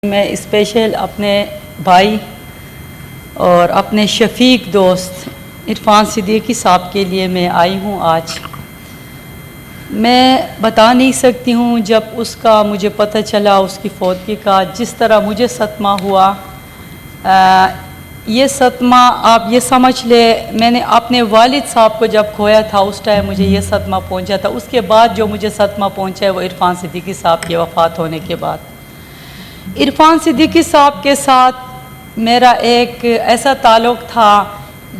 میں اسپیشل اپنے بھائی اور اپنے شفیق دوست عرفان صدیقی صاحب کے لیے میں آئی ہوں آج۔ میں بتا نہیں سکتی ہوں جب اس کا مجھے پتہ چلا اس کی فوتگی کا، جس طرح مجھے صدمہ ہوا، یہ صدمہ آپ یہ سمجھ لے میں نے اپنے والد صاحب کو جب کھویا تھا اس ٹائم مجھے یہ صدمہ پہنچا تھا۔ اس کے بعد جو مجھے صدمہ پہنچا ہے وہ عرفان صدیقی صاحب کی وفات ہونے کے بعد۔ عرفان صدیقی صاحب کے ساتھ میرا ایک ایسا تعلق تھا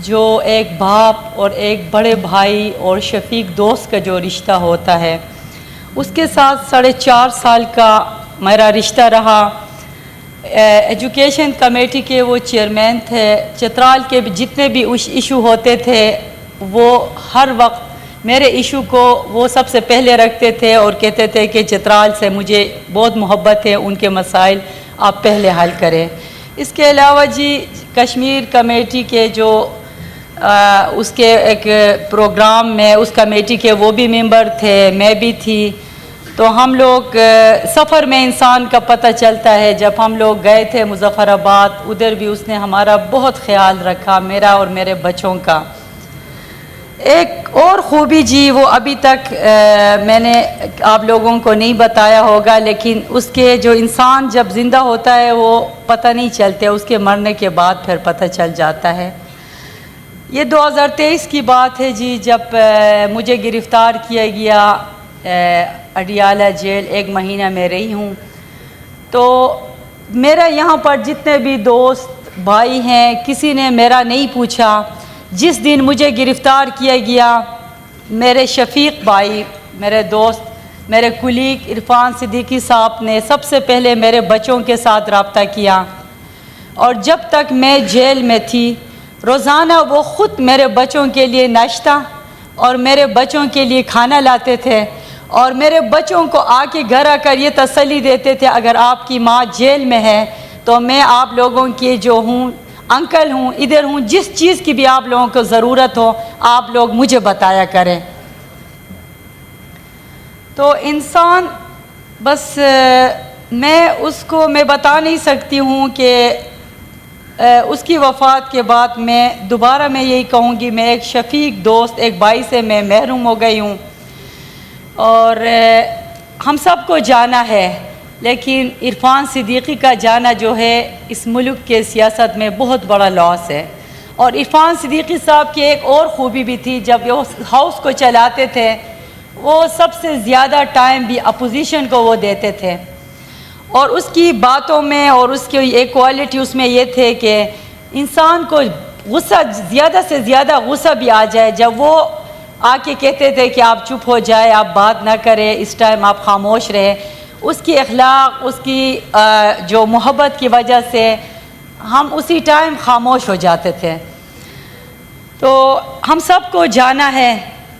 جو ایک باپ اور ایک بڑے بھائی اور شفیق دوست کا جو رشتہ ہوتا ہے، اس کے ساتھ 4.5 سال کا میرا رشتہ رہا۔ ایجوکیشن کمیٹی کے وہ چیئرمین تھے۔ چترال کے جتنے بھی ایشو ہوتے تھے وہ ہر وقت میرے ایشو کو وہ سب سے پہلے رکھتے تھے اور کہتے تھے کہ چترال سے مجھے بہت محبت ہے، ان کے مسائل آپ پہلے حل کریں۔ اس کے علاوہ کشمیر کمیٹی کے جو اس کے ایک پروگرام میں اس کمیٹی کے وہ بھی ممبر تھے، میں بھی تھی۔ تو ہم لوگ سفر میں انسان کا پتہ چلتا ہے، جب ہم لوگ گئے تھے مظفر آباد، ادھر بھی اس نے ہمارا بہت خیال رکھا، میرا اور میرے بچوں کا۔ ایک اور خوبی وہ ابھی تک میں نے آپ لوگوں کو نہیں بتایا ہوگا، لیکن اس کے جو انسان جب زندہ ہوتا ہے وہ پتہ نہیں چلتے، اس کے مرنے کے بعد پھر پتہ چل جاتا ہے۔ یہ 2023 کی بات ہے جب مجھے گرفتار کیا گیا، اڈیالہ جیل 1 مہینہ میں رہی ہوں۔ تو میرا یہاں پر جتنے بھی دوست بھائی ہیں کسی نے میرا نہیں پوچھا۔ جس دن مجھے گرفتار کیا گیا میرے شفیق بھائی، میرے دوست، میرے کولیگ عرفان صدیقی صاحب نے سب سے پہلے میرے بچوں کے ساتھ رابطہ کیا، اور جب تک میں جیل میں تھی روزانہ وہ خود میرے بچوں کے لیے ناشتہ اور میرے بچوں کے لیے کھانا لاتے تھے، اور میرے بچوں کو آ کے گھر آ کر یہ تسلی دیتے تھے اگر آپ کی ماں جیل میں ہے تو میں آپ لوگوں کی جو ہوں انکل ہوں، ادھر ہوں، جس چیز کی بھی آپ لوگوں کو ضرورت ہو آپ لوگ مجھے بتایا کریں۔ تو انسان بس میں بتا نہیں سکتی ہوں کہ اس کی وفات کے بعد میں دوبارہ میں یہی کہوں گی، میں ایک شفیق دوست، ایک بھائی سے میں محروم ہو گئی ہوں، اور ہم سب کو جانا ہے، لیکن عرفان صدیقی کا جانا جو ہے اس ملک کے سیاست میں بہت بڑا لاس ہے۔ اور عرفان صدیقی صاحب کی ایک اور خوبی بھی تھی، جب وہ ہاؤس کو چلاتے تھے وہ سب سے زیادہ ٹائم بھی اپوزیشن کو وہ دیتے تھے، اور اس کی باتوں میں اور اس کی ایک کوالٹی اس میں یہ تھے کہ انسان کو غصہ زیادہ سے زیادہ غصہ بھی آ جائے، جب وہ آ کے کہتے تھے کہ آپ چپ ہو جائے، آپ بات نہ کریں، اس ٹائم آپ خاموش رہیں، اس کی اخلاق، اس کی جو محبت کی وجہ سے ہم اسی ٹائم خاموش ہو جاتے تھے۔ تو ہم سب کو جانا ہے،